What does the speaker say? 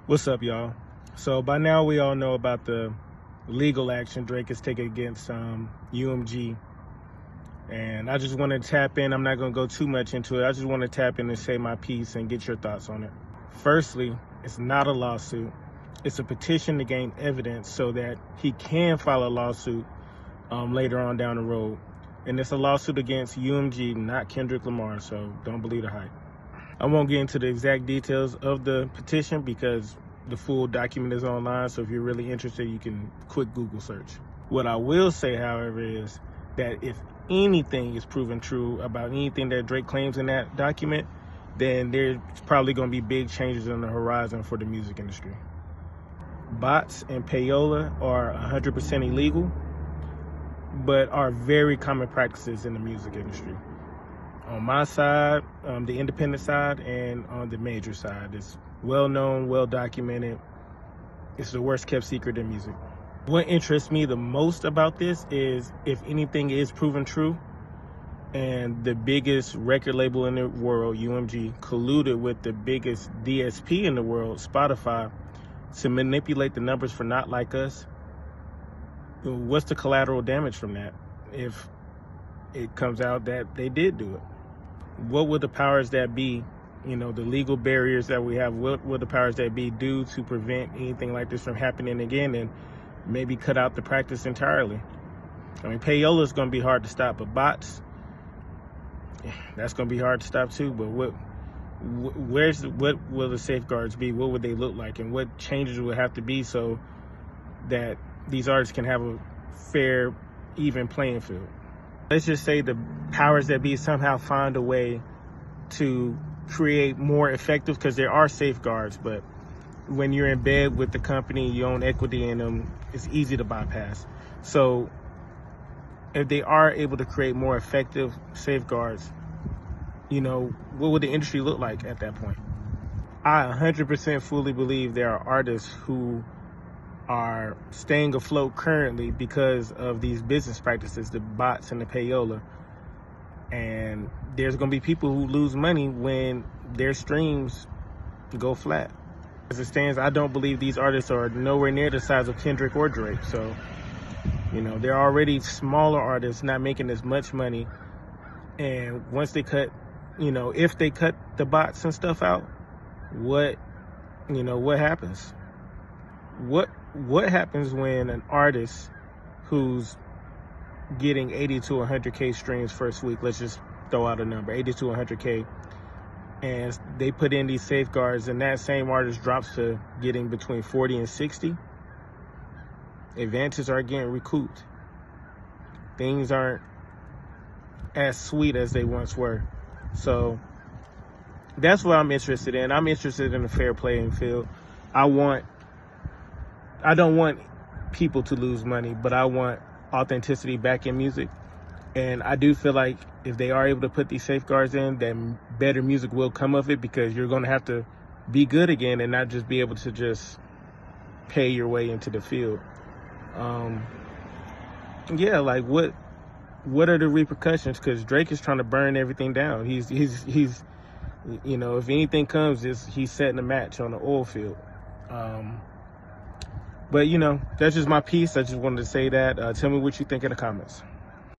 What's up, y'all? So by now we all know about the legal action Drake is taking against UMG, and I just want to tap in. I'm not going to go too much into it. I just want to tap in and say my piece and get your thoughts on it. Firstly, it's not a lawsuit. It's a petition to gain evidence so that he can file a lawsuit later on down the road. And it's a lawsuit against UMG, not Kendrick Lamar, so don't believe the hype. I won't get into the exact details of the petition because the full document is online, so if you're really interested, you can quick Google search. What I will say, however, is that if anything is proven true about anything that Drake claims in that document, then there's probably going to be big changes on the horizon for the music industry. Bots and payola are 100% illegal, but are very common practices in the music industry. On my side, the independent side, and on the major side, it's well known, well documented. It's the worst kept secret in music. What interests me the most about this is if anything is proven true and the biggest record label in the world, UMG, colluded with the biggest DSP in the world, Spotify, to manipulate the numbers for Not Like Us, what's the collateral damage from that if it comes out that they did do it? What would the powers that be, the legal barriers that we have, what would the powers that be do to prevent anything like this from happening again and maybe cut out the practice entirely? I mean, payola is going to be hard to stop, but bots, that's going to be hard to stop too. But what will the safeguards be? What would they look like? And what changes would have to be so that these artists can have a fair, even playing field? Let's just say the powers that be somehow find a way to create more effective, because there are safeguards, but when you're in bed with the company, you own equity in them, it's easy to bypass. So if they are able to create more effective safeguards, what would the industry look like at that point? I 100% fully believe there are artists who are staying afloat currently because of these business practices, the bots and the payola. And there's going to be people who lose money when their streams go flat. As it stands, I don't believe these artists are nowhere near the size of Kendrick or Drake. So, they're already smaller artists not making as much money. And once they cut, if they cut the bots and stuff out, what happens? What happens when an artist who's getting 80 to 100K streams first week, let's just throw out a number, 80 to 100K, and they put in these safeguards and that same artist drops to getting between 40 and 60, advances are getting recouped. Things aren't as sweet as they once were. So that's what I'm interested in. I'm interested in a fair playing field. I don't want people to lose money, but I want authenticity back in music. And I do feel like if they are able to put these safeguards in, then better music will come of it, because you're going to have to be good again and not just be able to just pay your way into the field. What are the repercussions? Because Drake is trying to burn everything down. He's if anything comes, he's setting a match on the oil field. But that's just my piece. I just wanted to say that. Tell me what you think in the comments.